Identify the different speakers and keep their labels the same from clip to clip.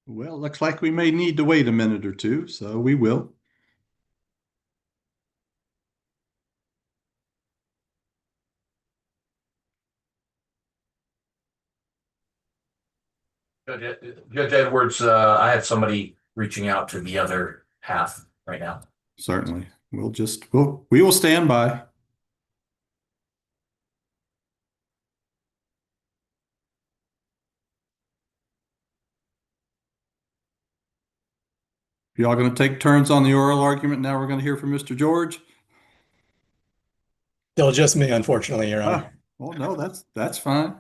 Speaker 1: Well, looks like we may need to wait a minute or two, so we will.
Speaker 2: Judge Edwards, I have somebody reaching out to the other half right now.
Speaker 1: Certainly. We will stand by. Y'all going to take turns on the oral argument? Now we're going to hear from Mr. George.
Speaker 3: Still just me, unfortunately, Your Honor.
Speaker 1: Well, no, that's fine.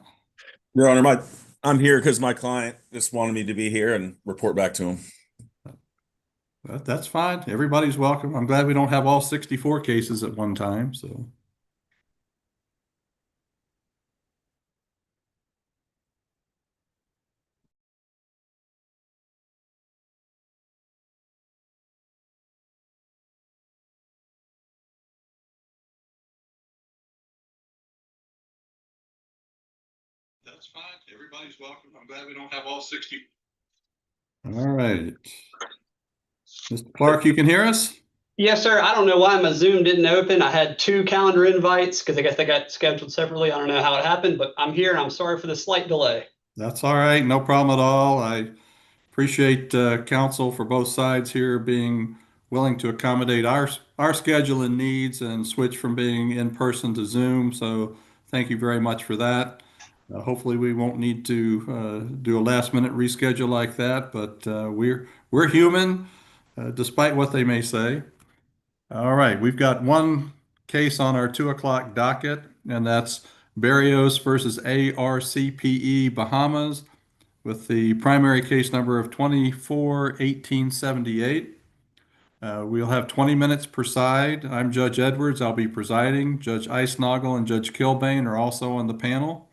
Speaker 4: Your Honor, I'm here because my client just wanted me to be here and report back to him.
Speaker 1: That's fine. Everybody's welcome. I'm glad we don't have all 64 cases at one time, so. That's fine. Everybody's welcome. I'm glad we don't have all 60. All right. Mr. Clark, you can hear us?
Speaker 5: Yes, sir. I don't know why my Zoom didn't open. I had two calendar invites because I guess they got scheduled separately. I don't know how it happened, but I'm here and I'm sorry for the slight delay.
Speaker 1: That's all right. No problem at all. I appreciate counsel for both sides here being willing to accommodate our schedule and needs and switch from being in person to Zoom. So thank you very much for that. Hopefully we won't need to do a last minute reschedule like that, but we're human, despite what they may say. All right, we've got one case on our 2 o'clock docket, and that's Barrios versus ARCPE Bahamas with the primary case number of 24-1878. We'll have 20 minutes per side. I'm Judge Edwards. I'll be presiding. Judge Eisnagel and Judge Kilbane are also on the panel.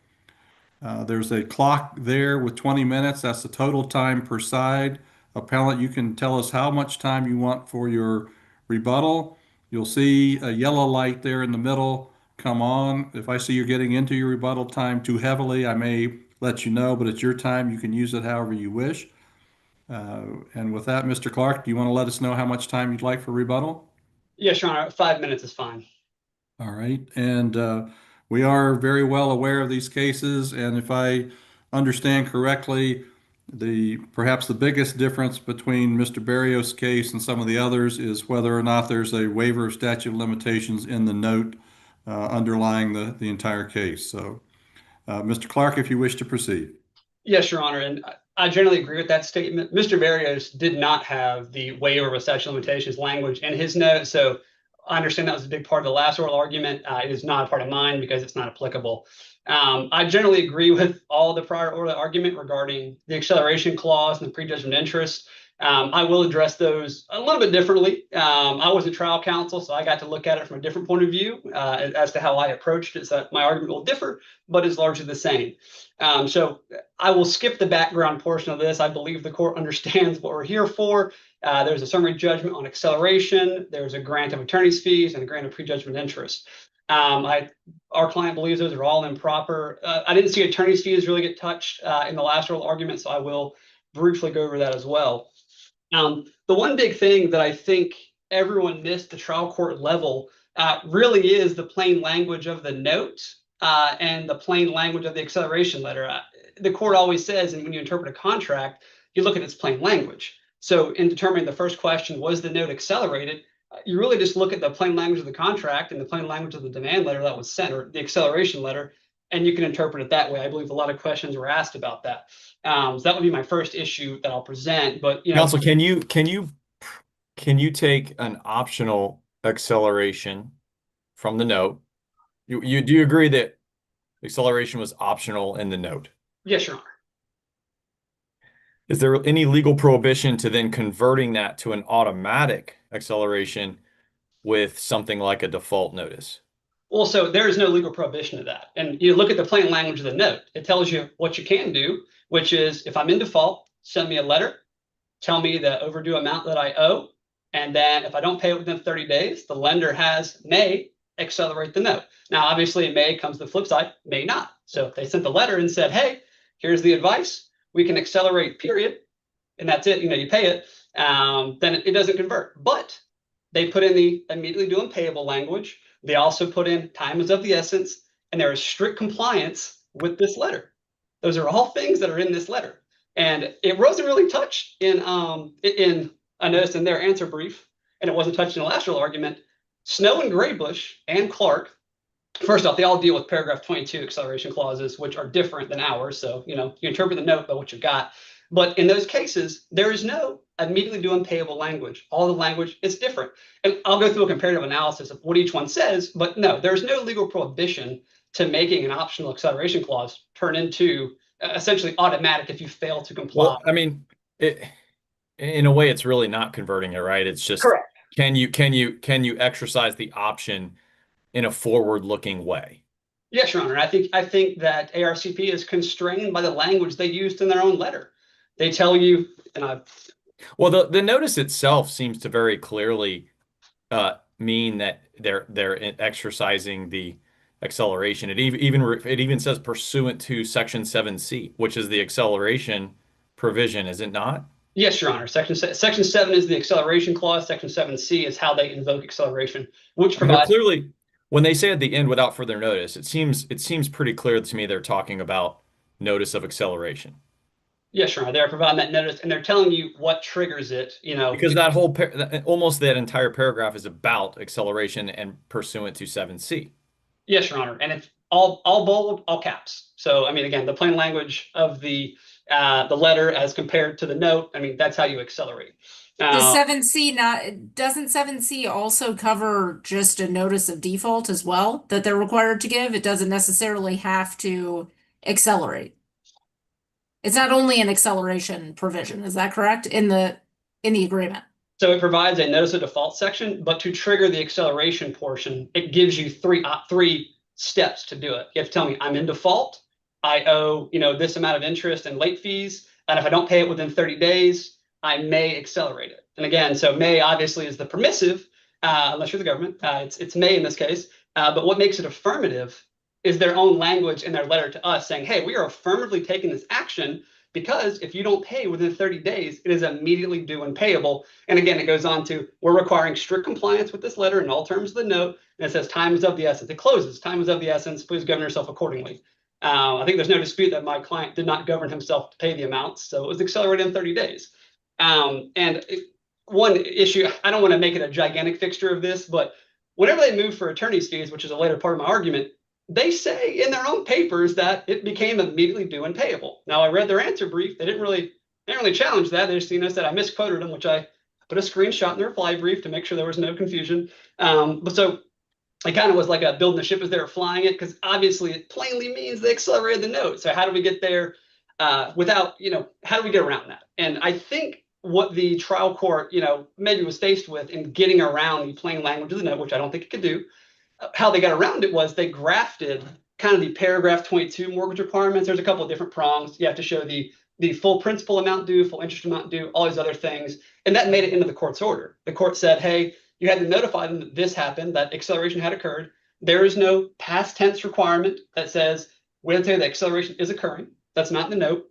Speaker 1: There's a clock there with 20 minutes. That's the total time per side. Appellant, you can tell us how much time you want for your rebuttal. You'll see a yellow light there in the middle come on. If I see you're getting into your rebuttal time too heavily, I may let you know, but it's your time. You can use it however you wish. And with that, Mr. Clark, do you want to let us know how much time you'd like for rebuttal?
Speaker 5: Yes, Your Honor. 5 minutes is fine.
Speaker 1: All right. And we are very well aware of these cases. And if I understand correctly, perhaps the biggest difference between Mr. Barrios' case and some of the others is whether or not there's a waiver of statute of limitations in the note underlying the entire case. So, Mr. Clark, if you wish to proceed.
Speaker 5: Yes, Your Honor. And I generally agree with that statement. Mr. Barrios did not have the waiver of statute of limitations language in his note. So I understand that was a big part of the last oral argument. It is not a part of mine because it's not applicable. I generally agree with all the prior oral argument regarding the acceleration clause and the prejudgment interest. I will address those a little bit differently. I was a trial counsel, so I got to look at it from a different point of view as to how I approached it. So my argument will differ, but is largely the same. So I will skip the background portion of this. I believe the court understands what we're here for. There's a summary judgment on acceleration. There's a grant of attorney's fees and a grant of prejudgment interest. Our client believes those are all improper. I didn't see attorney's fees really get touched in the last oral argument, so I will briefly go over that as well. The one big thing that I think everyone missed the trial court level really is the plain language of the note and the plain language of the acceleration letter. The court always says, and when you interpret a contract, you look at its plain language. So in determining the first question, was the note accelerated? You really just look at the plain language of the contract and the plain language of the demand letter that was sent, or the acceleration letter, and you can interpret it that way. I believe a lot of questions were asked about that. So that would be my first issue that I'll present. But
Speaker 6: Counsel, can you take an optional acceleration from the note? You do you agree that acceleration was optional in the note?
Speaker 5: Yes, Your Honor.
Speaker 6: Is there any legal prohibition to then converting that to an automatic acceleration with something like a default notice?
Speaker 5: Well, so there is no legal prohibition to that. And you look at the plain language of the note. It tells you what you can do, which is if I'm in default, send me a letter, tell me the overdue amount that I owe. And then if I don't pay it within 30 days, the lender may accelerate the note. Now, obviously, may comes the flip side, may not. So if they sent the letter and said, hey, here's the advice, we can accelerate, period. and that's it, you pay it, then it doesn't convert. But they put in the immediately due and payable language. They also put in time is of the essence, and there is strict compliance with this letter. Those are all things that are in this letter. And it wasn't really touched in I noticed in their answer brief, and it wasn't touched in the last oral argument. Snow and Graybush and Clark, first off, they all deal with paragraph 22 acceleration clauses, which are different than ours. So, you interpret the note by what you've got. But in those cases, there is no immediately due and payable language. All the language is different. And I'll go through a comparative analysis of what each one says, but no, there's no legal prohibition to making an optional acceleration clause turn into essentially automatic if you fail to comply.
Speaker 6: Well, I mean, in a way, it's really not converting it, right? It's just,
Speaker 5: Correct.
Speaker 6: can you exercise the option in a forward-looking way?
Speaker 5: Yes, Your Honor. I think that ARCP is constrained by the language they used in their own letter. They tell you,
Speaker 6: Well, the notice itself seems to very clearly mean that they're exercising the acceleration. It even says pursuant to Section 7C, which is the acceleration provision, is it not?
Speaker 5: Yes, Your Honor. Section 7 is the acceleration clause. Section 7C is how they invoke acceleration, which provides
Speaker 6: clearly, when they say at the end without further notice, it seems pretty clear to me they're talking about notice of acceleration.
Speaker 5: Yes, Your Honor. They're providing that notice, and they're telling you what triggers it.
Speaker 6: Because that whole almost that entire paragraph is about acceleration and pursuant to 7C.
Speaker 5: Yes, Your Honor. And it's all bold, all caps. So, I mean, again, the plain language of the letter as compared to the note, I mean, that's how you accelerate.
Speaker 7: Doesn't 7C also cover just a notice of default as well that they're required to give? It doesn't necessarily have to accelerate. It's not only an acceleration provision, is that correct? In the agreement.
Speaker 5: So it provides a notice of default section, but to trigger the acceleration portion, it gives you three steps to do it. You have to tell me I'm in default. I owe, this amount of interest and late fees. And if I don't pay it within 30 days, I may accelerate it. And again, so may obviously is the permissive, unless you're the government. It's may in this case. But what makes it affirmative is their own language in their letter to us saying, hey, we are affirmatively taking this action because if you don't pay within 30 days, it is immediately due and payable. And again, it goes on to, we're requiring strict compliance with this letter in all terms of the note. And it says time is of the essence. It closes, time is of the essence. Please govern yourself accordingly. I think there's no dispute that my client did not govern himself to pay the amounts. So it was accelerated in 30 days. One issue, I don't want to make it a gigantic fixture of this, but whenever they move for attorney's fees, which is a later part of my argument, they say in their own papers that it became immediately due and payable. Now, I read their answer brief. They didn't really challenge that. They just said I misquoted them, which I put a screenshot in the reply brief to make sure there was no confusion. But so it kind of was like a building the ship as they were flying it, because obviously it plainly means they accelerated the note. So how do we get there without, how do we get around that? And I think what the trial court, maybe was faced with in getting around the plain language of the note, which I don't think it could do, how they got around it was they grafted kind of the paragraph 22 mortgage requirements. There's a couple of different prongs. You have to show the full principal amount due, full interest amount due, all these other things. And that made it into the court's order. The court said, hey, you had to notify them that this happened, that acceleration had occurred. There is no past tense requirement that says, we'll tell you the acceleration is occurring. That's not in the note.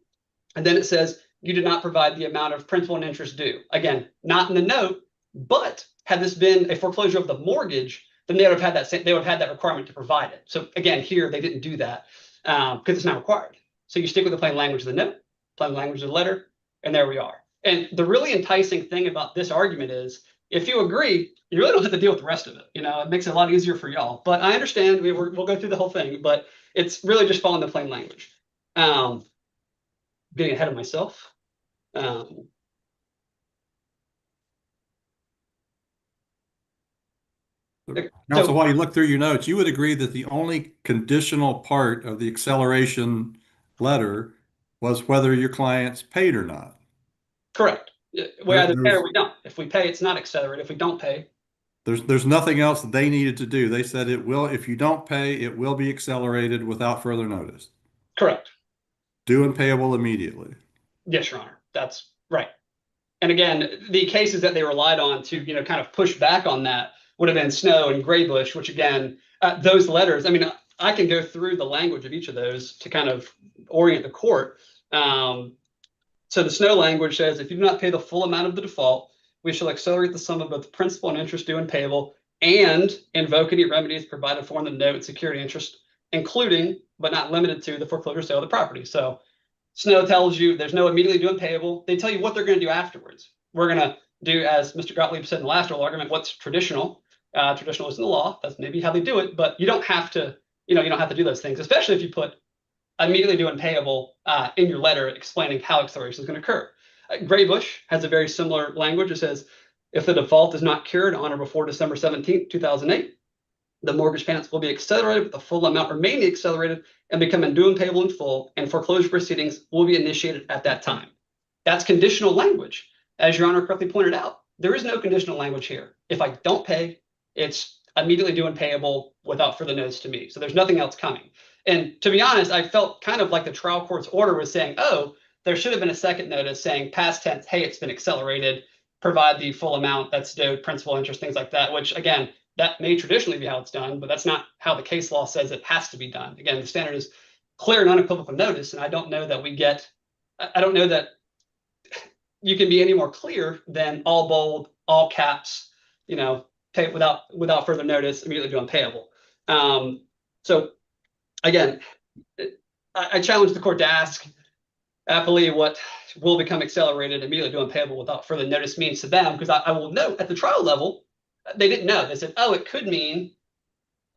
Speaker 5: And then it says, you did not provide the amount of principal and interest due. Again, not in the note, but had this been a foreclosure of the mortgage, then they would have had that requirement to provide it. So again, here they didn't do that because it's not required. So you stick with the plain language of the note, plain language of the letter, and there we are. And the really enticing thing about this argument is, if you agree, you really don't have to deal with the rest of it. It makes it a lot easier for y'all. But I understand we'll go through the whole thing, but it's really just following the plain language. Getting ahead of myself.
Speaker 1: Counsel, while you look through your notes, you would agree that the only conditional part of the acceleration letter was whether your clients paid or not.
Speaker 5: Correct. We either pay or we don't. If we pay, it's not accelerated. If we don't pay,
Speaker 1: there's nothing else that they needed to do. They said it will, if you don't pay, it will be accelerated without further notice.
Speaker 5: Correct.
Speaker 1: Due and payable immediately.
Speaker 5: Yes, Your Honor. That's right. And again, the cases that they relied on to, kind of push back on that would have been Snow and Graybush, which again, those letters, I mean, I can go through the language of each of those to kind of orient the court. So the Snow language says, if you do not pay the full amount of the default, we shall accelerate the sum of both principal and interest due and payable, and invoke any remedies provided for in the note, security interest, including but not limited to the foreclosure sale of the property. So Snow tells you there's no immediately due and payable. They tell you what they're going to do afterwards. We're going to do, as Mr. Gottlieb said in the last oral argument, what's traditional. Traditional is in the law. That's maybe how they do it, but you don't have to, you don't have to do those things, especially if you put immediately due and payable in your letter explaining how acceleration is going to occur. Graybush has a very similar language. It says, if the default is not cured on or before December 17th, 2008, the mortgage payments will be accelerated with the full amount remaining accelerated and becoming due and payable in full, and foreclosure proceedings will be initiated at that time. That's conditional language. As Your Honor correctly pointed out, there is no conditional language here. If I don't pay, it's immediately due and payable without further notice to me. So there's nothing else coming. And to be honest, I felt kind of like the trial court's order was saying, oh, there should have been a second notice saying past tense, hey, it's been accelerated, provide the full amount that's due, principal, interest, things like that, which again, that may traditionally be how it's done, but that's not how the case law says it has to be done. Again, the standard is clear and unequivocal notice, and I don't know that you can be any more clear than all bold, all caps, pay without further notice, immediately due and payable. So again, I challenge the court to ask appellee what will become accelerated, immediately due and payable without further notice means to them, because I will note at the trial level, they didn't know. They said, oh, it could mean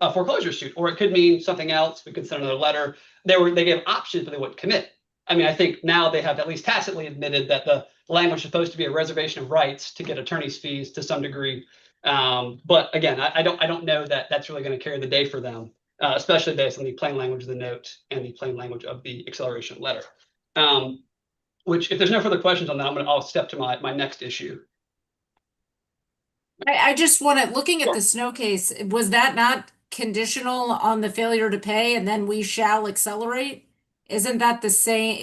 Speaker 5: a foreclosure suit, or it could mean something else. We could send another letter. They gave options, but they wouldn't commit. I mean, I think now they have at least tacitly admitted that the language is supposed to be a reservation of rights to get attorney's fees to some degree. But again, I don't know that that's really going to carry the day for them, especially based on the plain language of the note and the plain language of the acceleration letter. Which, if there's no further questions on that, I'll step to my next issue.
Speaker 7: I just want to, looking at the Snow case, was that not conditional on the failure to pay and then we shall accelerate? Isn't that the same?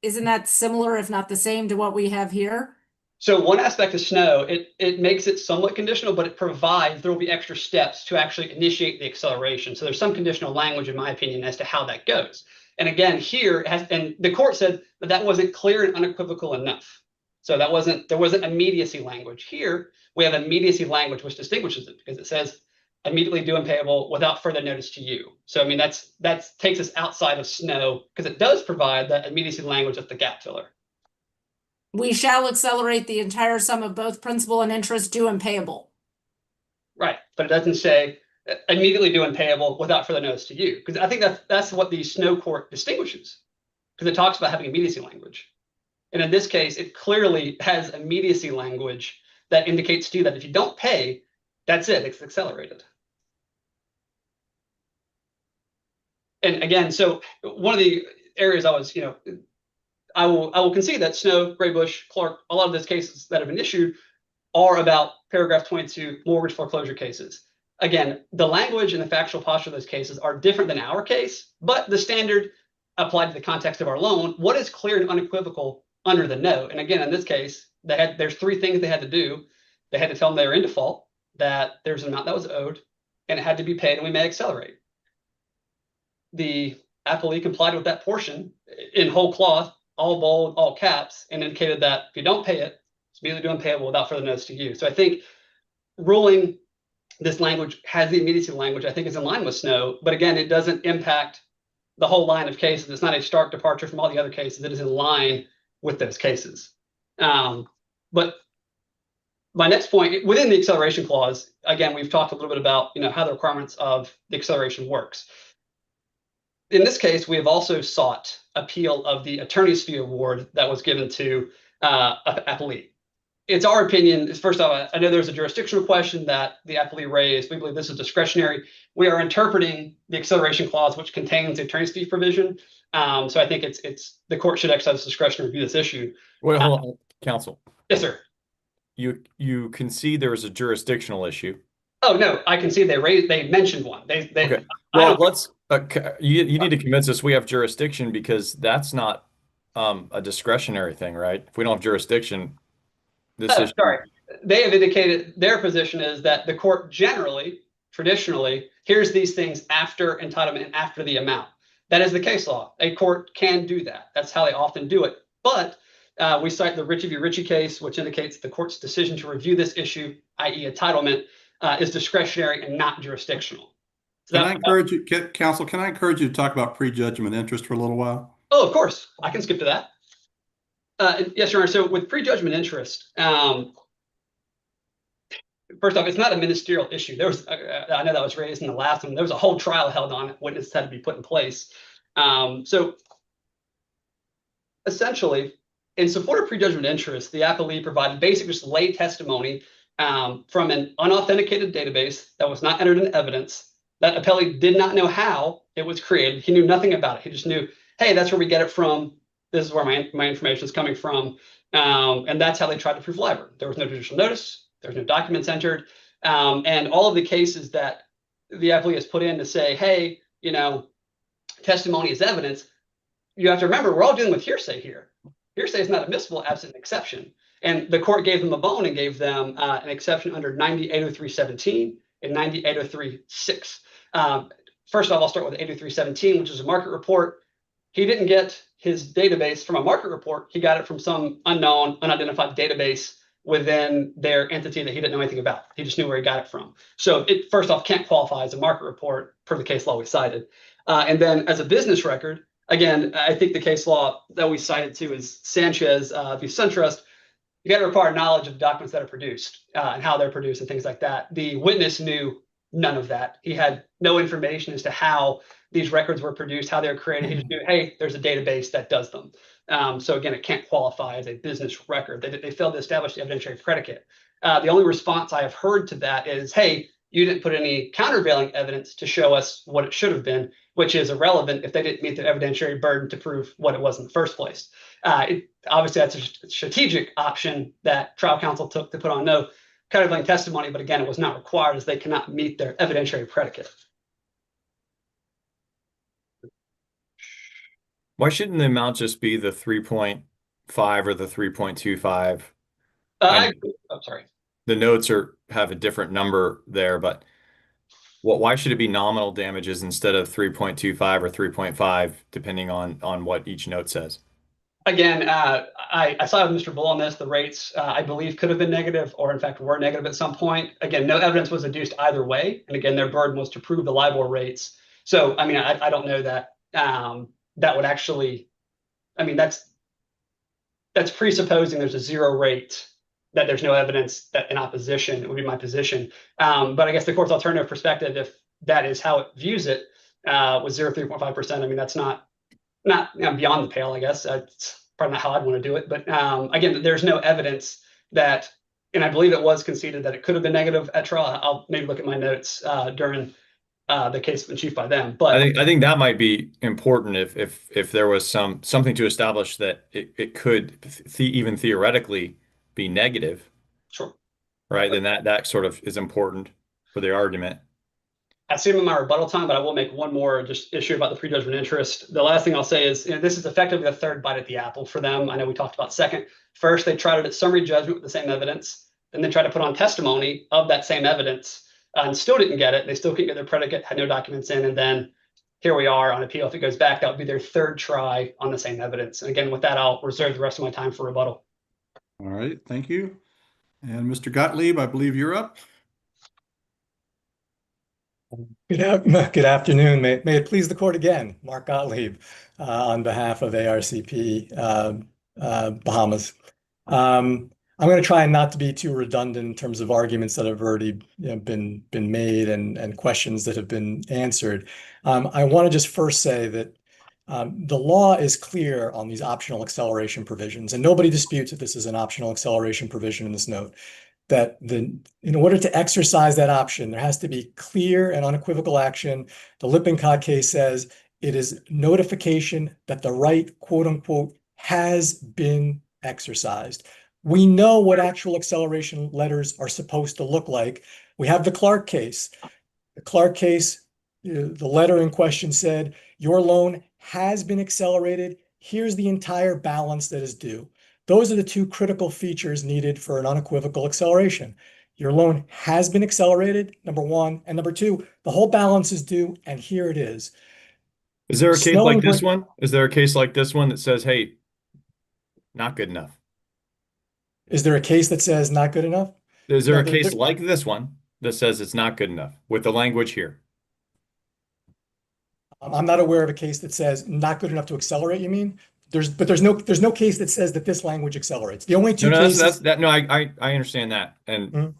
Speaker 7: Isn't that similar, if not the same, to what we have here?
Speaker 5: So one aspect of Snow, it makes it somewhat conditional, but it provides there will be extra steps to actually initiate the acceleration. So there's some conditional language, in my opinion, as to how that goes. And again, here and the court said that wasn't clear and unequivocal enough. So there wasn't immediacy language. Here we have immediacy language, which distinguishes it because it says immediately due and payable without further notice to you. So I mean that takes us outside of Snow because it does provide that immediacy language as the gap filler.
Speaker 7: We shall accelerate the entire sum of both principal and interest due and payable.
Speaker 5: Right, but it doesn't say immediately due and payable without further notice to you, because I think that's what the Snow court distinguishes, because it talks about having immediacy language. And in this case, it clearly has immediacy language that indicates to you that if you don't pay, that's it, it's accelerated. And again, so one of the areas I will concede that Snow, Graybush, Clark, a lot of those cases that have been issued are about paragraph 22 mortgage foreclosure cases. Again, the language and the factual posture of those cases are different than our case, but the standard applied to the context of our loan, what is clear and unequivocal under the note? And again, in this case, there's three things they had to do. They had to tell them they were in default, that there's an amount that was owed, and it had to be paid, and we may accelerate. The appellee complied with that portion in whole cloth, all bold, all caps, and indicated that if you don't pay it, it's immediately due and payable without further notice to you. So I think ruling this language has the immediacy language, I think is in line with Snow, but again, it doesn't impact the whole line of cases. It's not a stark departure from all the other cases. It is in line with those cases. But my next point, within the acceleration clause, again, we've talked a little bit about how the requirements of the acceleration works. In this case, we have also sought appeal of the attorney's fee award that was given to appellee. It's our opinion, first off, I know there's a jurisdictional question that the appellee raised. We believe this is discretionary. We are interpreting the acceleration clause, which contains the attorney's fee provision. So I think it's the court should exercise discretion to review this issue.
Speaker 6: Wait, hold on, counsel.
Speaker 5: Yes, sir.
Speaker 6: You concede there is a jurisdictional issue.
Speaker 5: Oh no, I can see they mentioned one.
Speaker 6: Okay. Well, let's you need to convince us we have jurisdiction, because that's not a discretionary thing, right? If we don't have jurisdiction, this issue.
Speaker 5: Sorry. They have indicated their position is that the court generally, traditionally, hears these things after entitlement and after the amount. That is the case law. A court can do that. That's how they often do it. But We cite the Ritchie v. Ritchie case, which indicates the court's decision to review this issue, i.e. entitlement, is discretionary and not jurisdictional. So
Speaker 1: Can I encourage you, counsel, can I encourage you to talk about prejudgment interest for a little while?
Speaker 5: Oh, of course. I can skip to that. Yes, Your Honor. So with prejudgment interest, first off, it's not a ministerial issue. There was, I know that was raised in the last one. There was a whole trial held on it. Witnesses had to be put in place. So essentially, in support of prejudgment interest, the appellee provided basic just lay testimony from an unauthenticated database that was not entered into evidence. That appellee did not know how it was created. He knew nothing about it. He just knew, hey, that's where we get it from. This is where my information is coming from. And that's how they tried to prove libel. There was no judicial notice. There was no documents entered. And all of the cases that the appellee has put in to say, hey, you know, testimony is evidence, you have to remember, we're all dealing with hearsay here. Hearsay is not admissible absent an exception. And the court gave them a bone and gave them an exception under 9803.17 and 9803.6. First off, I'll start with 803.17, which is a market report. He didn't get his database from a market report. He got it from some unknown, unidentified database within their entity that he didn't know anything about. He just knew where he got it from. So it, first off, can't qualify as a market report per the case law we cited. And then as a business record, again, I think the case law that we cited too is Sanchez v. SunTrust. You got to require knowledge of documents that are produced and how they're produced and things like that. The witness knew none of that. He had no information as to how these records were produced, how they're created. He just knew, hey, there's a database that does them. So again, it can't qualify as a business record. They failed to establish the evidentiary predicate. The only response I have heard to that is, hey, you didn't put any countervailing evidence to show us what it should have been, which is irrelevant if they didn't meet the evidentiary burden to prove what it was in the first place. Obviously, that's a strategic option that trial counsel took to put on no countervailing testimony, but again, it was not required as they cannot meet their evidentiary predicate.
Speaker 6: Why shouldn't the amount just be the 3.5 or the 3.25?
Speaker 5: I'm sorry.
Speaker 6: The notes have a different number there, but why should it be nominal damages instead of 3.25 or 3.5, depending on what each note says?
Speaker 5: Again, I saw with Mr. Bull on this. The rates, I believe, could have been negative or in fact were negative at some point. Again, no evidence was adduced either way. And again, their burden was to prove the LIBOR rates. So, I mean, I don't know that that would actually, I mean, that's presupposing there's a zero rate, that there's no evidence that in opposition, it would be my position. But I guess the court's alternative perspective, if that is how it views it, with 3.5%, I mean, that's not beyond the pale, I guess. It's probably not how I'd want to do it. But again, there's no evidence that, and I believe it was conceded that it could have been negative at trial. I'll maybe look at my notes during the case in chief by them. But
Speaker 6: I think that might be important if there was something to establish that it could even theoretically be negative.
Speaker 5: Sure.
Speaker 6: Right. Then that sort of is important for the argument.
Speaker 5: I see them in my rebuttal time, but I will make one more just issue about the prejudgment interest. The last thing I'll say is, this is effectively the third bite at the apple for them. I know we talked about second. First, they tried it at summary judgment with the same evidence. Then they tried to put on testimony of that same evidence and still didn't get it. They still couldn't get their predicate, had no documents in. And then here we are on appeal. If it goes back, that would be their third try on the same evidence. And again, with that, I'll reserve the rest of my time for rebuttal.
Speaker 1: All right, thank you. And Mr. Gottlieb, I believe you're up.
Speaker 3: Good afternoon. May it please the court again, Mark Gottlieb, on behalf of ARCP Bahamas. I'm going to try not to be too redundant in terms of arguments that have already been made and questions that have been answered. I want to just first say that the law is clear on these optional acceleration provisions, and nobody disputes that this is an optional acceleration provision in this note. That in order to exercise that option, there has to be clear and unequivocal action. The Lippincott case says it is notification that the right, quote unquote, has been exercised. We know what actual acceleration letters are supposed to look like. We have the Clark case. The Clark case, the letter in question said, your loan has been accelerated. Here's the entire balance that is due. Those are the two critical features needed for an unequivocal acceleration. Your loan has been accelerated, number one, and number two, the whole balance is due, and here it is.
Speaker 6: Is there a case like this one? Is there a case like this one that says, hey, Not good enough.
Speaker 3: Is there a case that says not good enough?
Speaker 6: Is there
Speaker 3: No,
Speaker 6: a case like this one that says it's not good enough with the language here?
Speaker 3: I'm not aware of a case that says not good enough to accelerate, you mean? There's no case that says that this language accelerates. The only two
Speaker 6: No,
Speaker 3: cases.
Speaker 6: I understand that. And
Speaker 3: Mhm.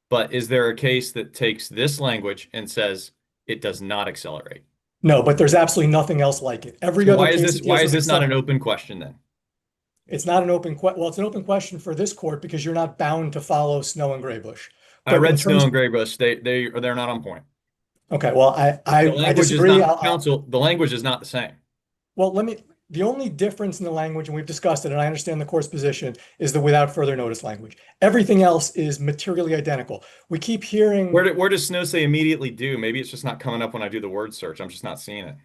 Speaker 6: but is there a case that takes this language and says it does not accelerate?
Speaker 3: No, but there's absolutely nothing else like it. Every
Speaker 6: So
Speaker 3: other
Speaker 6: why is
Speaker 3: case
Speaker 6: this
Speaker 3: that deals with
Speaker 6: not an
Speaker 3: accelerate-
Speaker 6: open question then?
Speaker 3: It's not an open well, it's an open question for this court because you're not bound to follow Snow and Graybush.
Speaker 6: I
Speaker 3: But in
Speaker 6: read Snow
Speaker 3: terms-
Speaker 6: and Graybush. They're not on point.
Speaker 3: Okay, well,
Speaker 6: The
Speaker 3: I
Speaker 6: language is
Speaker 3: disagree.
Speaker 6: not counsel. The language is not the same.
Speaker 3: Well, the only difference in the language, and we've discussed it, and I understand the court's position, is the without further notice language. Everything else is materially identical. We keep hearing.
Speaker 6: Where does Snow say immediately due? Maybe it's just not coming up when I do the word search. I'm just not seeing it.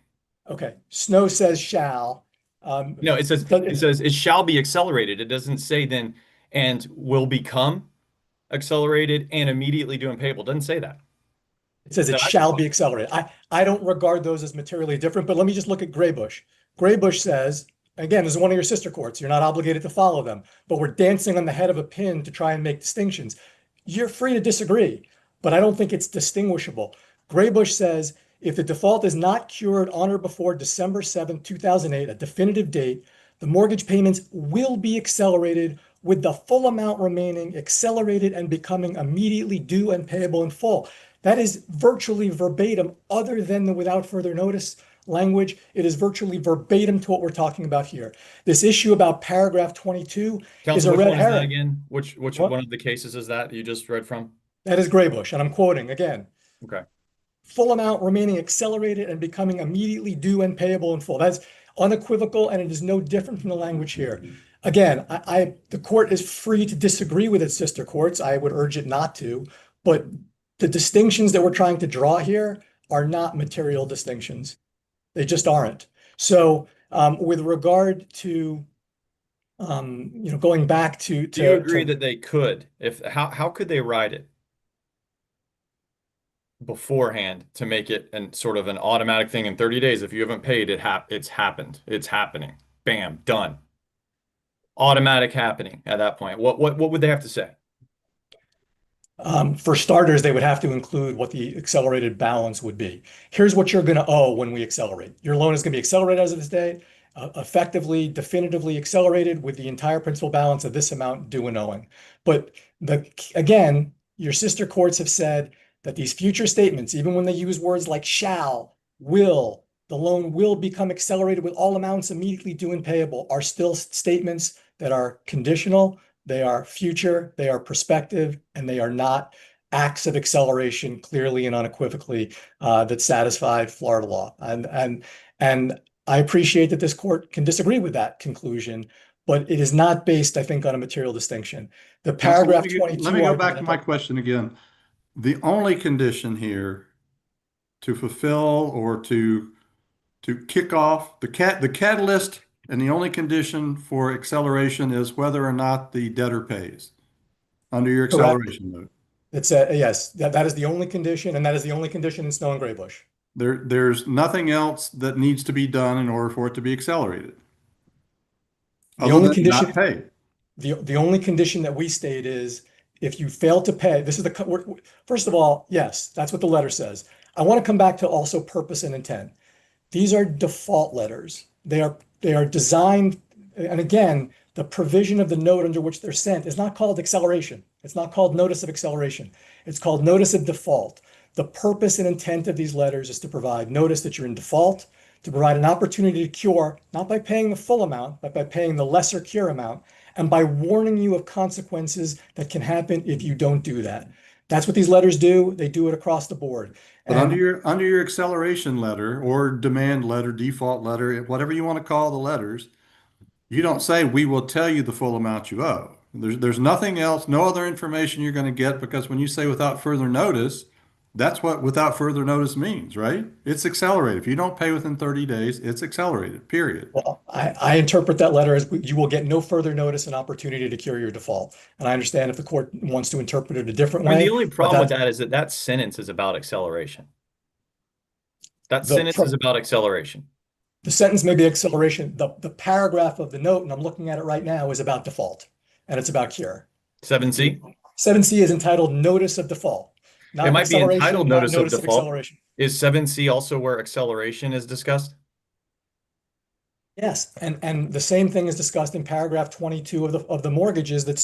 Speaker 3: Okay, Snow says shall.
Speaker 6: No, it says it shall be accelerated. It doesn't say then and will become accelerated and immediately due and payable. It doesn't say that.
Speaker 3: It says it shall be accelerated. I don't regard those as materially different, but let me just look at Graybush. Graybush says, again, this is one of your sister courts. You're not obligated to follow them, but we're dancing on the head of a pin to try and make distinctions. You're free to disagree, but I don't think it's distinguishable. Graybush says if the default is not cured on or before December 7th, 2008, a definitive date, the mortgage payments will be accelerated with the full amount remaining accelerated and becoming immediately due and payable in full. That is virtually verbatim, other than the without further notice language. It is virtually verbatim to what we're talking about here. This issue about paragraph 22 is
Speaker 6: Counsel,
Speaker 3: a
Speaker 6: which
Speaker 3: red
Speaker 6: one is that
Speaker 3: herring.
Speaker 6: again? Which
Speaker 3: What?
Speaker 6: one of the cases is that you just read from?
Speaker 3: That is Graybush, and I'm quoting again.
Speaker 6: Okay.
Speaker 3: Full amount remaining accelerated and becoming immediately due and payable in full. That's unequivocal, and it is no different from the language here. Again, the court is free to disagree with its sister courts. I would urge it not to, but the distinctions that we're trying to draw here are not material distinctions. They just aren't. So with regard to going back to
Speaker 6: Do you agree that they could? How could they write it beforehand to make it an sort of an automatic thing in 30 days? If you haven't paid, it's happened. It's happening. Bam, done. Automatic happening at that point. What would they have to say?
Speaker 3: For starters, they would have to include what the accelerated balance would be. Here's what you're going to owe when we accelerate. Your loan is going to be accelerated as of this date, effectively, definitively accelerated with the entire principal balance of this amount due and owing. But again, your sister courts have said that these future statements, even when they use words like shall, will, the loan will become accelerated with all amounts immediately due and payable, are still statements that are conditional. They are future, they are prospective, and they are not acts of acceleration clearly and unequivocally that satisfy Florida law. And I appreciate that this court can disagree with that conclusion, but it is not based, I think, on a material distinction. The paragraph 22.
Speaker 1: Let me go back to my question again. The only condition here to fulfill or to kick off the catalyst. And the only condition for acceleration is whether or not the debtor pays under your acceleration note.
Speaker 3: It's yes, that is the only condition, and that is the only condition in Snow and Graybush.
Speaker 1: There's nothing else that needs to be done in order for it to be accelerated.
Speaker 3: The only condition,
Speaker 1: not pay.
Speaker 3: The only condition that we state is if you fail to pay. This is first of all, yes, that's what the letter says. I want to come back to also purpose and intent. These are default letters. They are designed, and again, the provision of the note under which they're sent is not called acceleration. It's not called notice of acceleration. It's called notice of default. The purpose and intent of these letters is to provide notice that you're in default, to provide an opportunity to cure, not by paying the full amount, but by paying the lesser cure amount, and by warning you of consequences that can happen if you don't do that. That's what these letters do. They do it across the board.
Speaker 1: But under your acceleration letter or demand letter, default letter, whatever you want to call the letters, you don't say we will tell you the full amount you owe. There's nothing else, no other information you're going to get, because when you say without further notice, that's what without further notice means, right? It's accelerated. If you don't pay within 30 days, it's accelerated, period.
Speaker 3: Well, I interpret that letter as you will get no further notice and opportunity to cure your default. And I understand if the court wants to interpret it a different way.
Speaker 6: The only problem with that is that sentence is about acceleration. That sentence is about acceleration.
Speaker 3: The sentence may be acceleration. The paragraph of the note, and I'm looking at it right now, is about default, and it's about cure.
Speaker 6: 7C?
Speaker 3: 7C is entitled Notice of Default. Not
Speaker 6: It might be
Speaker 3: acceleration,
Speaker 6: entitled
Speaker 3: not
Speaker 6: Notice of Default.
Speaker 3: acceleration.
Speaker 6: Is 7C also where acceleration is discussed?
Speaker 3: Yes, and the same thing is discussed in paragraph 22 of the mortgages that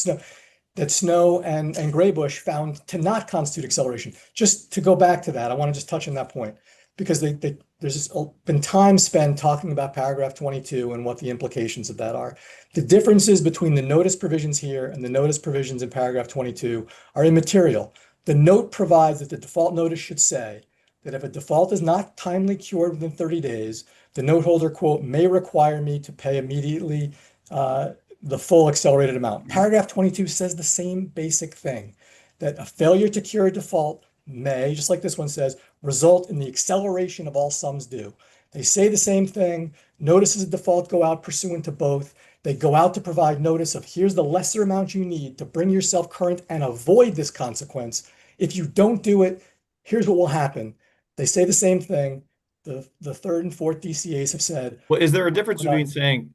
Speaker 3: Snow and Graybush found to not constitute acceleration. Just to go back to that, I want to just touch on that point because there's been time spent talking about paragraph 22 and what the implications of that are. The differences between the notice provisions here and the notice provisions in paragraph 22 are immaterial. The note provides that the default notice should say that if a default is not timely cured within 30 days, the note holder, quote, may require me to pay immediately the full accelerated amount. Paragraph 22 says the same basic thing, that a failure to cure a default may, just like this one says, result in the acceleration of all sums due. They say the same thing. Notices of default go out pursuant to both. They go out to provide notice of here's the lesser amount you need to bring yourself current and avoid this consequence. If you don't do it, here's what will happen. They say the same thing. The third and fourth DCAs have said.
Speaker 6: Well, is there a difference between saying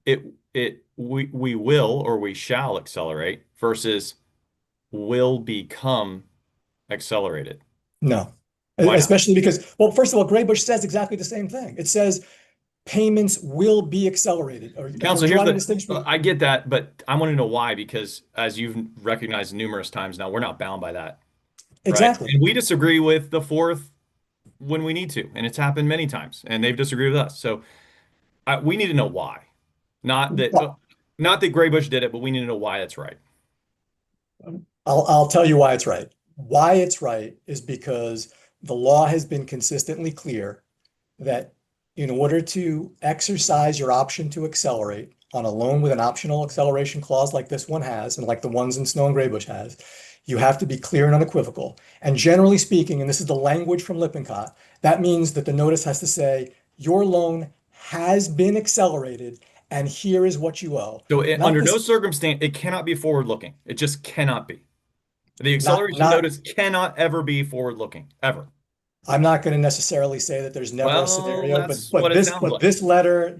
Speaker 6: we will or we shall accelerate versus will become accelerated?
Speaker 3: No,
Speaker 6: Why not?
Speaker 3: especially because, well, first of all, Graybush says exactly the same thing. It says payments will be accelerated.
Speaker 6: Counsel, I get that, but I want to know why, because as you've recognized numerous times now, we're not bound by that.
Speaker 3: Exactly.
Speaker 6: Right? And we disagree with the fourth when we need to, and it's happened many times, and they've disagreed with us. So we need to know why. Not that Graybush did it, but we need to know why it's right.
Speaker 3: I'll tell you why it's right. Why it's right is because the law has been consistently clear that in order to exercise your option to accelerate on a loan with an optional acceleration clause like this one has, and like the ones in Snow and Graybush has, you have to be clear and unequivocal. And generally speaking, and this is the language from Lippincott, that means that the notice has to say, your loan has been accelerated and here is what you owe.
Speaker 6: So under no circumstance, it cannot be forward-looking. It just cannot be. The acceleration notice cannot ever be forward-looking, ever.
Speaker 3: I'm not going to necessarily say that there's never a scenario, but this letter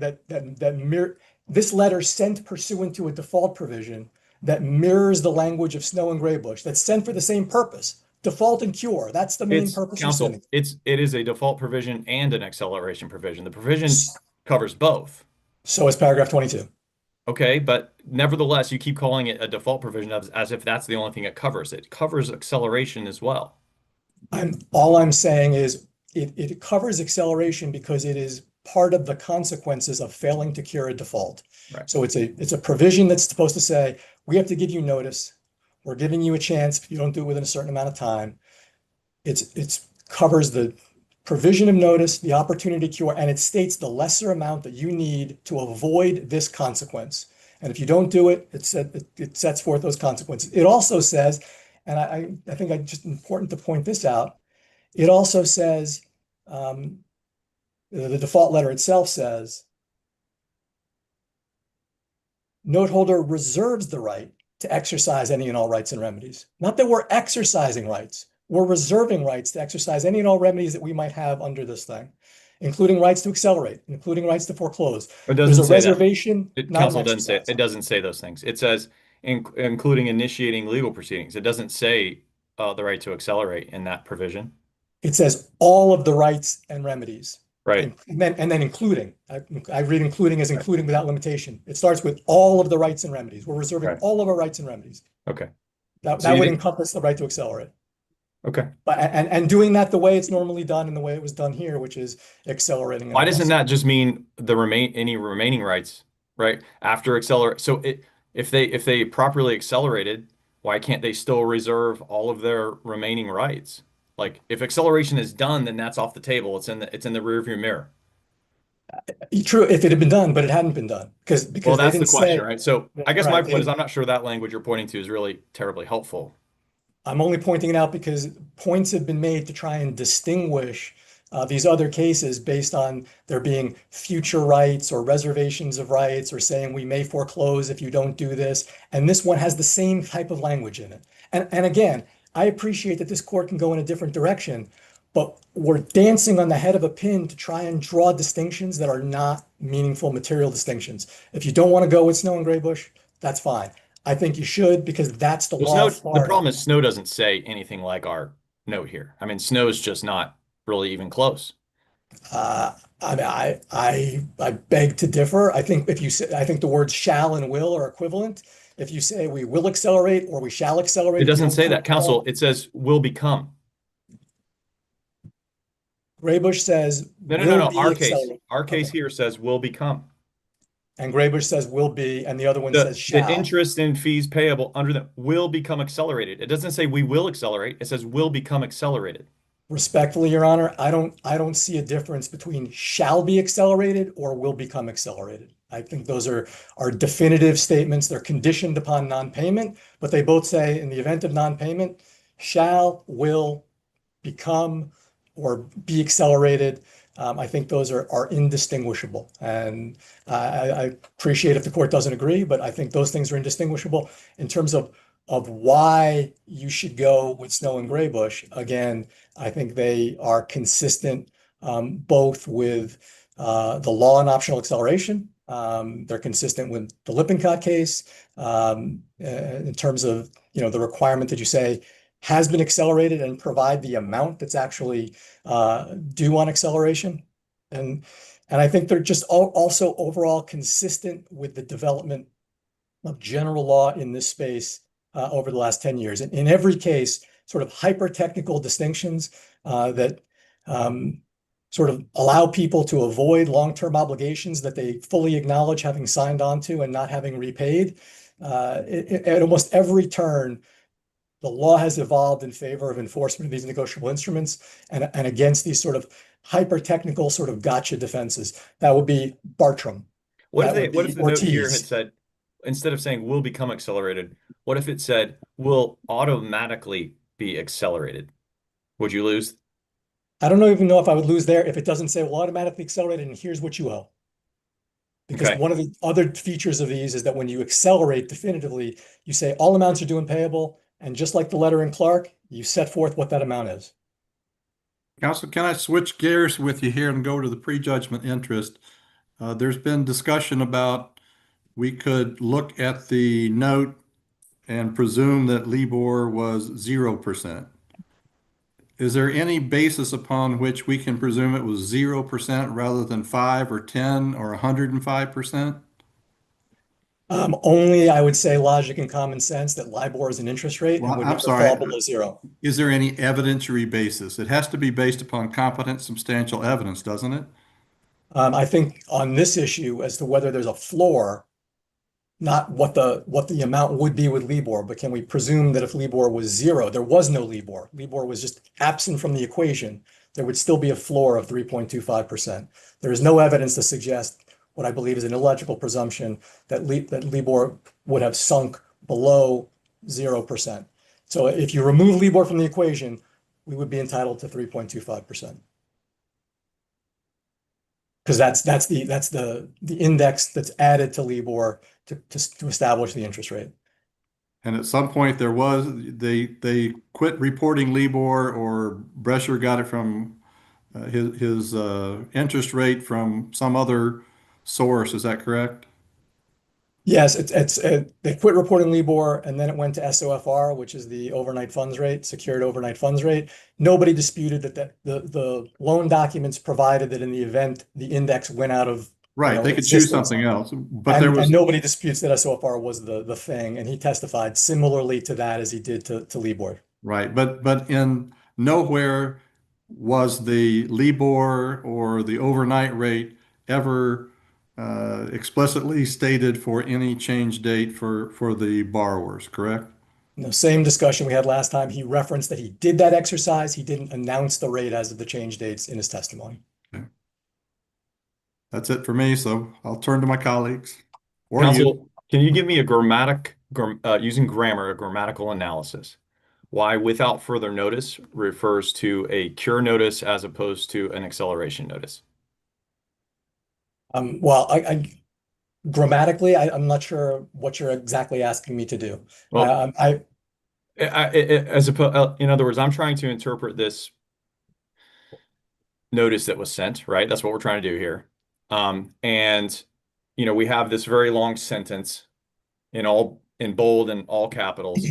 Speaker 3: this letter sent pursuant to a default provision that mirrors the language of Snow and Graybush, that's sent for the same purpose, default and cure. That's the main purpose.
Speaker 6: Counsel, it is a default provision and an acceleration provision. The provision covers both. So is paragraph 22.
Speaker 3: Okay, but nevertheless, you keep calling it a default provision as if that's the only thing it covers. It covers acceleration as well. All I'm saying is it covers acceleration because it is part of the consequences of failing to cure a default.
Speaker 6: Right.
Speaker 3: So it's a provision that's supposed to say, we have to give you notice. We're giving you a chance if you don't do it within a certain amount of time. It covers the provision of notice, the opportunity to cure, and it states the lesser amount that you need to avoid this consequence. And if you don't do it, it sets forth those consequences. It also says, and I think it's just important to point this out, it also says, the default letter itself says, note holder reserves the right to exercise any and all rights and remedies. Not that we're exercising rights, we're reserving rights to exercise any and all remedies that we might have under this thing, including rights to accelerate, including rights to foreclose. There's a reservation.
Speaker 6: Counsel doesn't say it doesn't say those things. It says including initiating legal proceedings. It doesn't say the right to accelerate in that provision.
Speaker 3: It says all of the rights and remedies.
Speaker 6: Right.
Speaker 3: And then including. I read including as including without limitation. It starts with all of the rights and remedies. We're reserving all of our rights and remedies.
Speaker 6: Okay.
Speaker 3: That would encompass the right to accelerate.
Speaker 6: Okay.
Speaker 3: But and doing that the way it's normally done and the way it was done here, which is accelerating.
Speaker 6: Why doesn't that just mean any remaining rights, right? After accelerate. So if they properly accelerated, why can't they still reserve all of their remaining rights? Like if acceleration is done, then that's off the table. It's in the rearview mirror.
Speaker 3: True, if it had been done, but it hadn't been done because
Speaker 6: well, that's the question, right? So I guess my point is I'm not sure that language you're pointing to is really terribly helpful.
Speaker 3: I'm only pointing it out because points have been made to try and distinguish these other cases based on there being future rights or reservations of rights or saying we may foreclose if you don't do this. And this one has the same type of language in it. And again, I appreciate that this court can go in a different direction, but we're dancing on the head of a pin to try and draw distinctions that are not meaningful material distinctions. If you don't want to go with Snow and Graybush, that's fine. I think you should, because that's the
Speaker 6: Well,
Speaker 3: law of
Speaker 6: the
Speaker 3: Florida.
Speaker 6: problem is Snow doesn't say anything like our note here. I mean, Snow is just not really even close.
Speaker 3: I mean, I beg to differ. I think if you say, I think the words shall and will are equivalent. If you say we will accelerate or we shall accelerate,
Speaker 6: It
Speaker 3: if you
Speaker 6: doesn't
Speaker 3: don't
Speaker 6: say
Speaker 3: put
Speaker 6: that, counsel. It says will become.
Speaker 3: Graybush says
Speaker 6: No.
Speaker 3: will be
Speaker 6: Our case
Speaker 3: accelerated.
Speaker 6: here says will become.
Speaker 3: And Graybush says will be, and the other one says
Speaker 6: The
Speaker 3: shall.
Speaker 6: interest and fees payable under them will become accelerated. It doesn't say we will accelerate. It says will become accelerated.
Speaker 3: Respectfully, Your Honor, I don't see a difference between shall be accelerated or will become accelerated. I think those are definitive statements. They're conditioned upon non-payment, but they both say in the event of non-payment, shall, will, become, or be accelerated. I think those are indistinguishable. And I appreciate if the court doesn't agree, but I think those things are indistinguishable in terms of why you should go with Snow and Graybush. Again, I think they are consistent both with the law on optional acceleration. They're consistent with the Lippincott case in terms of, you know, the requirement that you say has been accelerated and provide the amount that's actually due on acceleration. And I think they're just also overall consistent with the development of general law in this space over the last 10 years. In every case, sort of hyper-technical distinctions that sort of allow people to avoid long-term obligations that they fully acknowledge having signed on to and not having repaid. At almost every turn, the law has evolved in favor of enforcement of these negotiable instruments and against these sort of hyper-technical sort of gotcha defenses. That would be Bartram.
Speaker 6: What
Speaker 3: That
Speaker 6: if
Speaker 3: would
Speaker 6: the
Speaker 3: be
Speaker 6: note here
Speaker 3: Ortiz.
Speaker 6: had said, instead of saying will become accelerated, what if it said will automatically be accelerated? Would you lose?
Speaker 3: I don't even know if I would lose there if it doesn't say will automatically accelerate and here's what you owe. Because
Speaker 6: Okay.
Speaker 3: one of the other features of these is that when you accelerate definitively, you say all amounts are due and payable, and just like the letter in Clark, you set forth what that amount is.
Speaker 1: Counsel, can I switch gears with you here and go to the prejudgment interest? There's been discussion about we could look at the note and presume that LIBOR was 0%. Is there any basis upon which we can presume it was 0% rather than 5 or 10 or 105%?
Speaker 3: Only, I would say, logic and common sense that LIBOR is an interest rate
Speaker 1: Well,
Speaker 3: and would
Speaker 1: I'm
Speaker 3: never
Speaker 1: sorry.
Speaker 3: fall below zero.
Speaker 1: Is there any evidentiary basis? It has to be based upon competent, substantial evidence, doesn't it?
Speaker 3: I think on this issue as to whether there's a floor, not what the amount would be with LIBOR, but can we presume that if LIBOR was zero, there was no LIBOR, LIBOR was just absent from the equation, there would still be a floor of 3.25%. There is no evidence to suggest what I believe is an illogical presumption that LIBOR would have sunk below 0%. So if you remove LIBOR from the equation, we would be entitled to 3.25%. Because that's the index that's added to LIBOR to establish the interest rate.
Speaker 1: And at some point there was, they quit reporting LIBOR, or Brescher got it from his interest rate from some other source. Is that correct?
Speaker 3: Yes, they quit reporting LIBOR and then it went to SOFR, which is the overnight funds rate, secured overnight funds rate. Nobody disputed that the loan documents provided that in the event the index went out of
Speaker 1: Right, they could choose
Speaker 3: existence.
Speaker 1: something else, but there was
Speaker 3: And nobody disputes that SOFR was the thing, and he testified similarly to that as he did to LIBOR.
Speaker 1: right, but in nowhere was the LIBOR or the overnight rate ever explicitly stated for any change date for the borrowers, correct?
Speaker 3: The same discussion we had last time, he referenced that he did that exercise. He didn't announce the rate as of the change dates in his testimony.
Speaker 1: That's it for me, so I'll turn to my colleagues. Or you.
Speaker 6: Counsel, can you give me using grammar, a grammatical analysis? Why without further notice refers to a cure notice as opposed to an acceleration notice?
Speaker 3: Well, grammatically, I'm not sure what you're exactly asking me to do.
Speaker 6: Well, in other words, I'm trying to interpret this notice that was sent, right? That's what we're trying to do here. And we have this very long sentence in bold and all capitals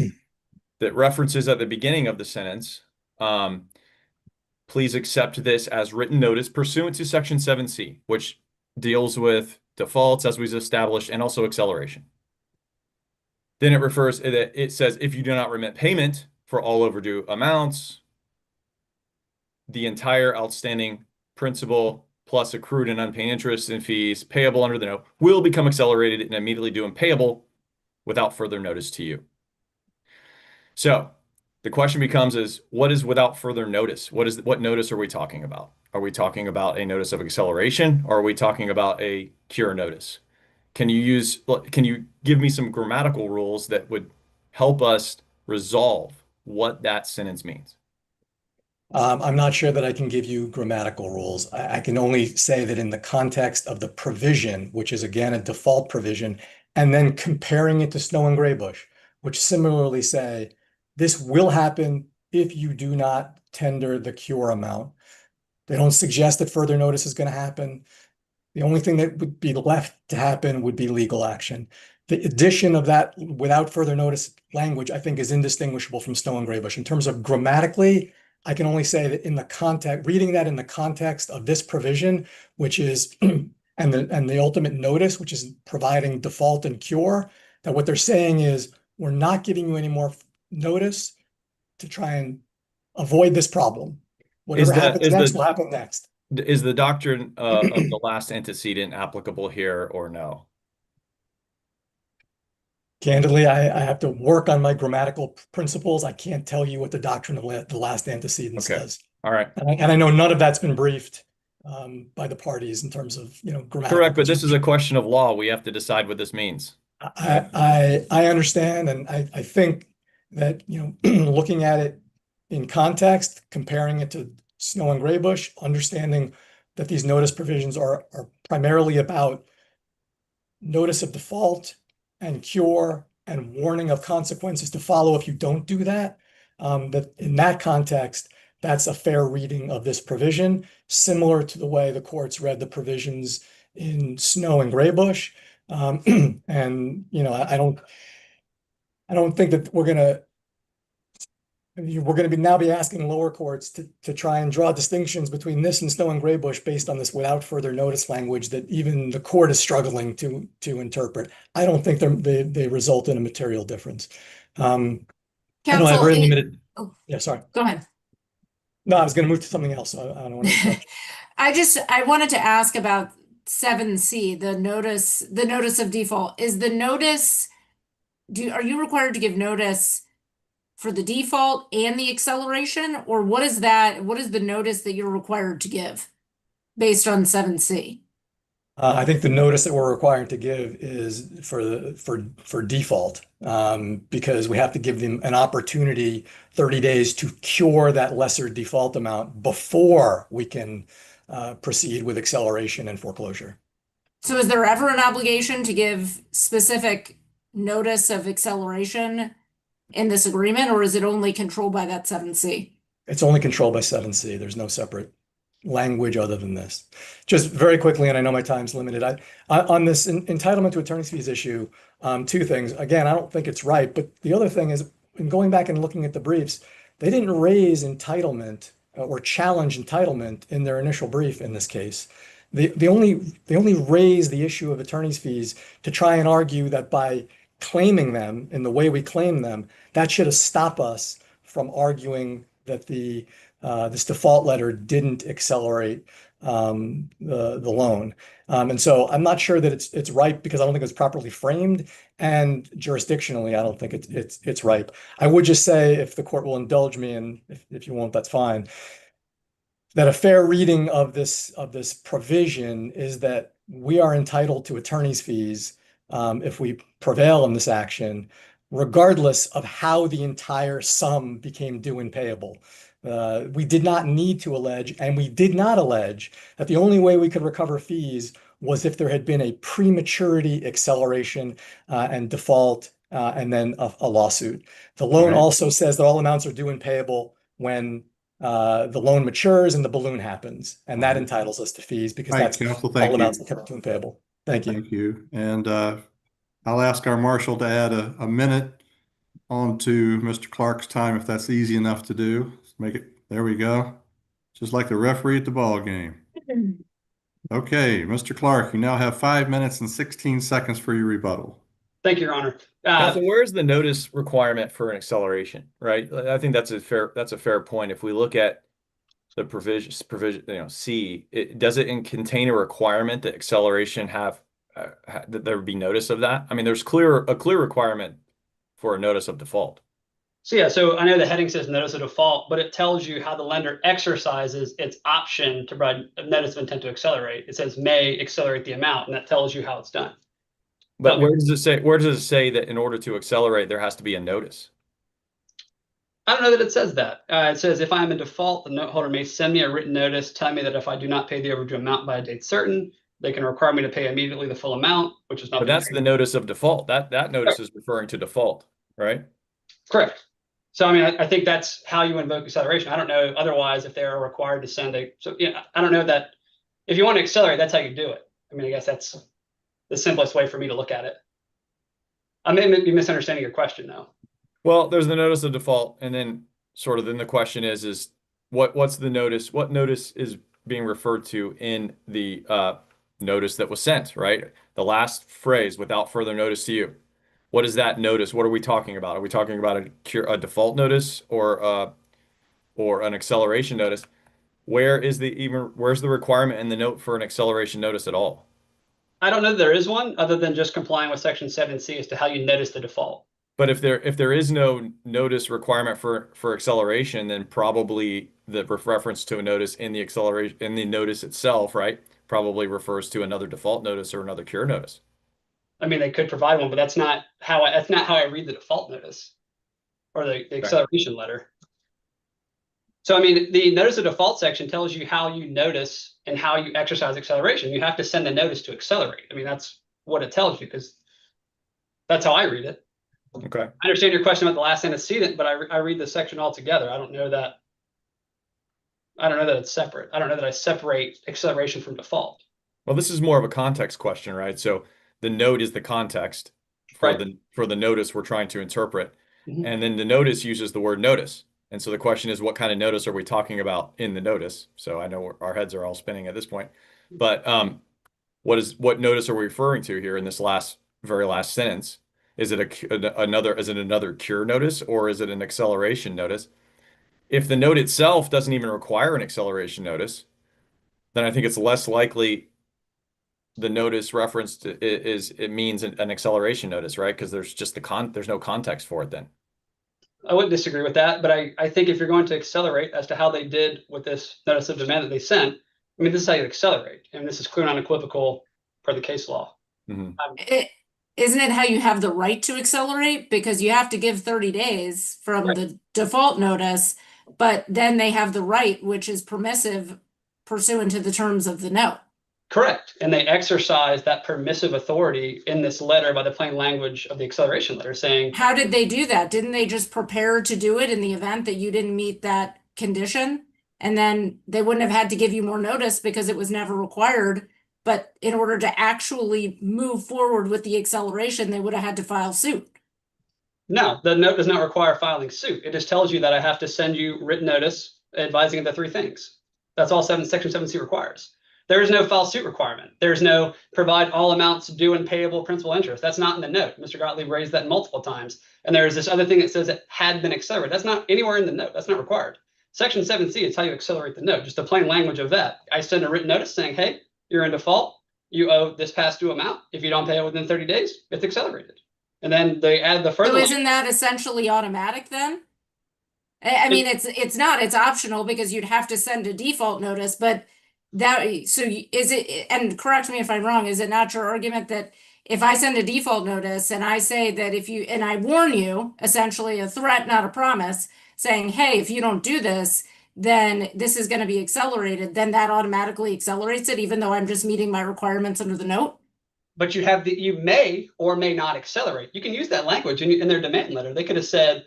Speaker 6: that references at the beginning of the sentence, please accept this as written notice pursuant to section 7C, which deals with defaults as we've established and also acceleration. Then it says if you do not remit payment for all overdue amounts, the entire outstanding principal plus accrued and unpaid interest and fees payable under the note will become accelerated and immediately due and payable without further notice to you. So the question becomes what is without further notice? What notice are we talking about? Are we talking about a notice of acceleration, or are we talking about a cure notice? Can you give me some grammatical rules that would help us resolve what that sentence means?
Speaker 3: I'm not sure that I can give you grammatical rules. I can only say that in the context of the provision, which is again a default provision, and then comparing it to Snow and Graybush, which similarly say this will happen if you do not tender the cure amount. They don't suggest that further notice is going to happen. The only thing that would be left to happen would be legal action. The addition of that without further notice language, I think, is indistinguishable from Snow and Graybush. In terms of grammatically, I can only say that in the context, reading that in the context of this provision, which is and the ultimate notice, which is providing default and cure, that what they're saying is we're not giving you any more notice to try and avoid this problem. Whatever happens next will happen next.
Speaker 6: Is the doctrine of the last antecedent applicable here or no?
Speaker 3: Candidly, I have to work on my grammatical principles. I can't tell you what the doctrine of the last antecedent says.
Speaker 6: All right.
Speaker 3: And I know none of that's been briefed by the parties in terms of grammatical.
Speaker 6: Correct, but this is a question of law. We have to decide what this means.
Speaker 3: I understand, and I think that looking at it in context, comparing it to Snow and Graybush, understanding that these notice provisions are primarily about notice of default and cure and warning of consequences to follow if you don't do that, that in that context, that's a fair reading of this provision, similar to the way the courts read the provisions in Snow and Graybush. And I don't think that we're going to now be asking lower courts to try and draw distinctions between this and Snow and Graybush based on this without further notice language that even the court is struggling to interpret. I don't think they result in a material difference. I know I have very limited. Yeah, sorry.
Speaker 7: Go ahead.
Speaker 3: No, I was going to move to something else. So I don't want to.
Speaker 7: I wanted to ask about 7C, the notice of default. Is the notice? Are you required to give notice for the default and the acceleration, or what is that? What is the notice that you're required to give based on 7C?
Speaker 3: I think the notice that we're required to give is for default, because we have to give them an opportunity, 30 days, to cure that lesser default amount before we can proceed with acceleration and foreclosure.
Speaker 7: So is there ever an obligation to give specific notice of acceleration in this agreement, or is it only controlled by that 7C?
Speaker 3: It's only controlled by 7C. There's no separate language other than this. Just very quickly, and I know my time's limited. On this entitlement to attorney's fees issue, two things. Again, I don't think it's right, but the other thing is, in going back and looking at the briefs, they didn't raise entitlement or challenge entitlement in their initial brief in this case. They only raised the issue of attorney's fees to try and argue that by claiming them in the way we claim them, that should have stopped us from arguing that this default letter didn't accelerate the loan. And so I'm not sure that it's right, because I don't think it's properly framed, and jurisdictionally, I don't think it's right. I would just say, if the court will indulge me, and if you won't, that's fine, that a fair reading of this provision is that we are entitled to attorney's fees if we prevail in this action, regardless of how the entire sum became due and payable. We did not need to allege, and we did not allege, that the only way we could recover fees was if there had been a prematurity acceleration and default and then a lawsuit. The loan also says that all amounts are due and payable when the loan matures and the balloon happens, and that entitles us to fees because
Speaker 1: All right,
Speaker 3: that's
Speaker 1: counsel,
Speaker 3: all
Speaker 1: thank
Speaker 3: amounts
Speaker 1: you.
Speaker 3: that come to and payable. Thank you.
Speaker 1: Thank you. And I'll ask our marshal to add a minute onto Mr. Clark's time if that's easy enough to do. Let's make it, there we go. Just like the referee at the ball game. Okay, Mr. Clark, you now have 5 minutes and 16 seconds for your rebuttal.
Speaker 5: Thank you, Your Honor.
Speaker 6: Counsel, where's the notice requirement for an acceleration, right? I think that's a fair point. If we look at the provision, C, does it contain a requirement that acceleration have that there be notice of that? I mean, there's a clear requirement for a notice of default.
Speaker 5: So yeah, so I know the heading says notice of default, but it tells you how the lender exercises its option to provide a notice of intent to accelerate. It says may accelerate the amount, and that tells you how it's done.
Speaker 6: But where does it say that in order to accelerate, there has to be a notice?
Speaker 5: I don't know that it says that. It says if I am in default, the note holder may send me a written notice telling me that if I do not pay the overdue amount by a date certain, they can require me to pay immediately the full amount, which is not.
Speaker 6: But that's the notice of default. That notice is referring to default, right?
Speaker 5: Correct. So I mean, I think that's how you invoke acceleration. I don't know otherwise if they are required to send a. So yeah, I don't know that if you want to accelerate, that's how you do it. I mean, I guess that's the simplest way for me to look at it. I may be misunderstanding your question though.
Speaker 6: Well, there's the notice of default, and then the question is what's the notice? What notice is being referred to in the notice that was sent, right? The last phrase, without further notice to you. What is that notice? What are we talking about? Are we talking about a default notice or an acceleration notice? Where's the requirement in the note for an acceleration notice at all?
Speaker 5: I don't know that there is one other than just complying with Section 7C as to how you notice the default.
Speaker 6: But if there is no notice requirement for acceleration, then probably the reference to a notice in the acceleration in the notice itself, right, probably refers to another default notice or another cure notice.
Speaker 5: I mean, they could provide one, but that's not how I read the default notice or the acceleration letter. So, I mean, the notice of default section tells you how you notice and how you exercise acceleration. You have to send a notice to accelerate. I mean, that's what it tells you because that's how I read it.
Speaker 6: Okay.
Speaker 5: I understand your question about the last antecedent, but I read the section altogether. I don't know that it's separate. I don't know that I separate acceleration from default.
Speaker 6: Well, this is more of a context question, right? So the note is the context for the notice we're trying to interpret.
Speaker 5: Mm-hmm.
Speaker 6: And then the notice uses the word notice. And so the question is, what kind of notice are we talking about in the notice? So I know our heads are all spinning at this point, but what notice are we referring to here in this very last sentence? Is it another cure notice or is it an acceleration notice? If the note itself doesn't even require an acceleration notice, then I think it's less likely the notice referenced it means an acceleration notice, right? Because there's just there's no context for it then.
Speaker 5: I wouldn't disagree with that, but I think if you're going to accelerate as to how they did with this notice of demand that they sent, I mean, this is how you accelerate. And this is clear and unequivocal per the case law.
Speaker 6: Mm-hmm.
Speaker 7: Isn't it how you have the right to accelerate? Because you have to give 30 days from the default notice, but then they have the right, which is permissive pursuant to the terms of the note.
Speaker 5: Correct. And they exercise that permissive authority in this letter by the plain language of the acceleration letter saying.
Speaker 7: How did they do that? Didn't they just prepare to do it in the event that you didn't meet that condition? And then they wouldn't have had to give you more notice because it was never required. But in order to actually move forward with the acceleration, they would have had to file suit.
Speaker 5: No, the note does not require filing suit. It just tells you that I have to send you written notice advising of the three things. That's all Section 7C requires. There is no file suit requirement. There's no provide all amounts due and payable principal interest. That's not in the note. Mr. Gottlieb raised that multiple times. And there's this other thing that says it had been accelerated. That's not anywhere in the note. That's not required. Section 7C is how you accelerate the note, just the plain language of that. I send a written notice saying, hey, you're in default. You owe this past due amount. If you don't pay it within 30 days, it's accelerated. And then they add the further.
Speaker 7: So isn't that essentially automatic then? I mean, it's not, it's optional because you'd have to send a default notice, but is it, and correct me if I'm wrong, is it not your argument that if I send a default notice and I say that and I warn you, essentially a threat, not a promise, saying, hey, if you don't do this, then this is going to be accelerated, then that automatically accelerates it, even though I'm just meeting my requirements under the note?
Speaker 5: But you may or may not accelerate. You can use that language in their demand letter. They could have said,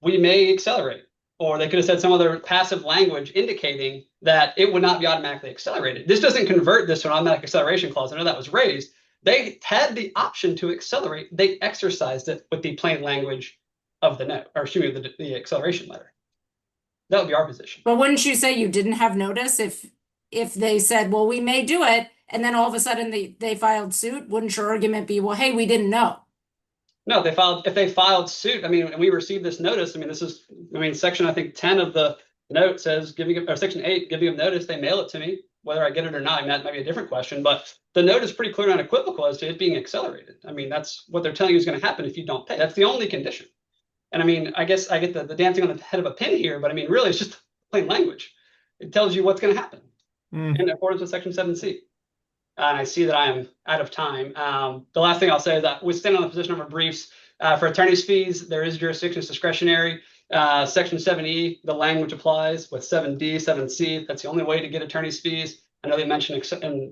Speaker 5: we may accelerate. or they could have said some other passive language indicating that it would not be automatically accelerated. This doesn't convert this to an automatic acceleration clause. I know that was raised. They had the option to accelerate. They exercised it with the plain language of the note, or excuse me, the acceleration letter. That would be our position.
Speaker 7: But wouldn't you say you didn't have notice if they said, well, we may do it, and then all of a sudden they filed suit? Wouldn't your argument be, well, hey, we didn't know?
Speaker 5: No, if they filed suit, I mean, and we received this notice, I mean, section, I think 10 of the note says or section 8, giving them notice, they mail it to me, whether I get it or not. I mean, that might be a different question, but the note is pretty clear and unequivocal as to it being accelerated. I mean, that's what they're telling you is going to happen if you don't pay. That's the only condition. And I mean, I guess I get the dancing on the head of a pin here, but I mean, really, it's just plain language. It tells you what's going to happen in accordance with section 7C. And I see that I am out of time. The last thing I'll say is that we stand on the position of our briefs. For attorney's fees, there is jurisdiction, it's discretionary. Section 7E, the language applies. With 7D, 7C, that's the only way to get attorney's fees. I know they mentioned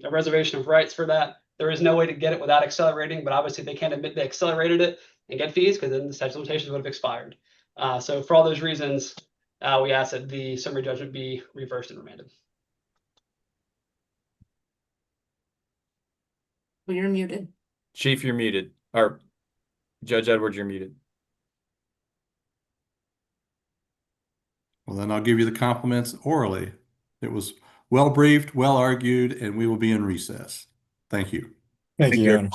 Speaker 5: a reservation of rights for that. There is no way to get it without accelerating, but obviously they can't admit they accelerated it and get fees because then the statute of limitations would have expired. So for all those reasons, we ask that the summary judgment be reversed and remanded.
Speaker 7: Well, you're muted.
Speaker 6: Chief, you're muted. Or Judge Edwards, you're muted.
Speaker 1: Well, then I'll give you the compliments orally. It was well briefed, well argued, and we will be in recess. Thank you.
Speaker 3: Thank
Speaker 4: Thank
Speaker 3: you,
Speaker 4: you.
Speaker 3: Your Honor.